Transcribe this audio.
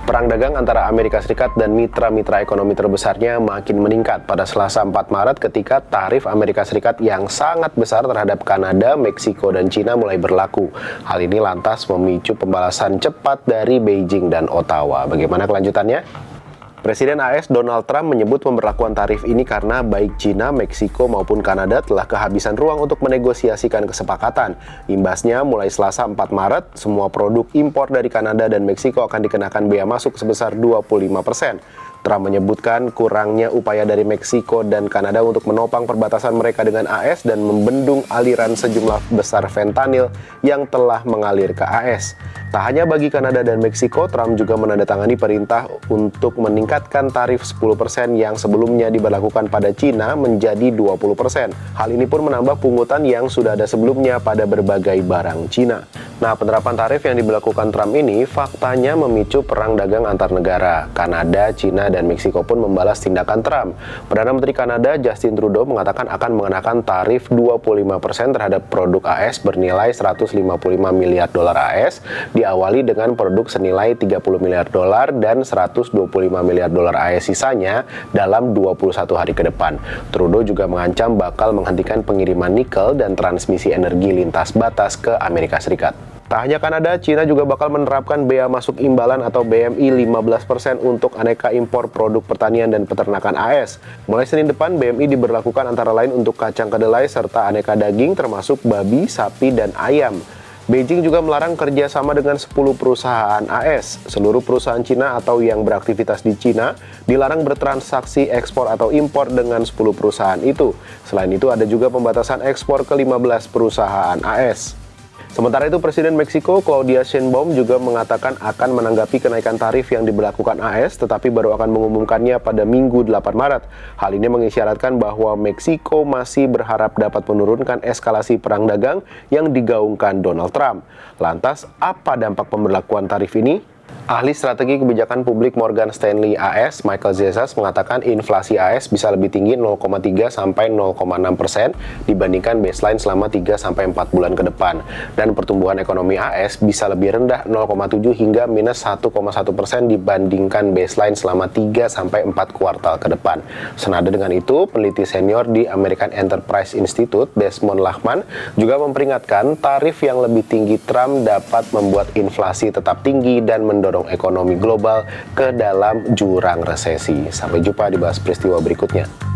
Perang dagang antara Amerika Serikat dan mitra-mitra ekonomi terbesarnya makin meningkat pada Selasa 4 Maret ketika tarif Amerika Serikat yang sangat besar terhadap Kanada, Meksiko, dan Cina mulai berlaku. Hal ini lantas memicu pembalasan cepat dari Beijing dan Ottawa. Bagaimana kelanjutannya? Presiden AS Donald Trump menyebut pemberlakuan tarif ini karena baik Cina, Meksiko maupun Kanada telah kehabisan ruang untuk menegosiasikan kesepakatan. Imbasnya, mulai Selasa 4 Maret, semua produk impor dari Kanada dan Meksiko akan dikenakan bea masuk sebesar 25%. Trump menyebutkan kurangnya upaya dari Meksiko dan Kanada untuk menopang perbatasan mereka dengan AS dan membendung aliran sejumlah besar fentanyl yang telah mengalir ke AS. Tak hanya bagi Kanada dan Meksiko, Trump juga menandatangani perintah untuk meningkatkan tarif 10% yang sebelumnya diberlakukan pada Cina menjadi 20%. Hal ini pun menambah pungutan yang sudah ada sebelumnya pada berbagai barang Cina. Nah, penerapan tarif yang diberlakukan Trump ini faktanya memicu perang dagang antar negara. Kanada, Cina, dan Meksiko pun membalas tindakan Trump. Perdana Menteri Kanada Justin Trudeau mengatakan akan mengenakan tarif 25% terhadap produk AS bernilai 155 miliar dolar AS, diawali dengan produk senilai 30 miliar dolar dan 125 miliar dolar AS sisanya dalam 21 hari ke depan. Trudeau juga mengancam bakal menghentikan pengiriman nikel dan transmisi energi lintas batas ke Amerika Serikat. Tak hanya Kanada, Cina juga bakal menerapkan bea masuk imbalan atau BMI 15% untuk aneka impor produk pertanian dan peternakan AS. Mulai Senin depan, BMI diberlakukan antara lain untuk kacang kedelai serta aneka daging termasuk babi, sapi, dan ayam. Beijing juga melarang kerjasama dengan 10 perusahaan AS. Seluruh perusahaan Cina atau yang beraktivitas di Cina dilarang bertransaksi ekspor atau impor dengan 10 perusahaan itu. Selain itu, ada juga pembatasan ekspor ke 15 perusahaan AS. Sementara itu, Presiden Meksiko Claudia Sheinbaum juga mengatakan akan menanggapi kenaikan tarif yang diberlakukan AS, tetapi baru akan mengumumkannya pada Minggu 8 Maret. Hal ini mengisyaratkan bahwa Meksiko masih berharap dapat menurunkan eskalasi perang dagang yang digaungkan Donald Trump. Lantas, apa dampak pemberlakuan tarif ini? Ahli strategi kebijakan publik Morgan Stanley AS, Michael Zezas, mengatakan inflasi AS bisa lebih tinggi 0,3 sampai 0,6% dibandingkan baseline selama 3 sampai 4 bulan ke depan. Dan pertumbuhan ekonomi AS bisa lebih rendah 0,7 hingga minus 1,1% dibandingkan baseline selama 3 sampai 4 kuartal ke depan. Senada dengan itu, peneliti senior di American Enterprise Institute, Desmond Lachman, juga memperingatkan tarif yang lebih tinggi Trump dapat membuat inflasi tetap tinggi dan mendorong ekonomi global ke dalam jurang resesi. Sampai jumpa di Bahas Peristiwa berikutnya.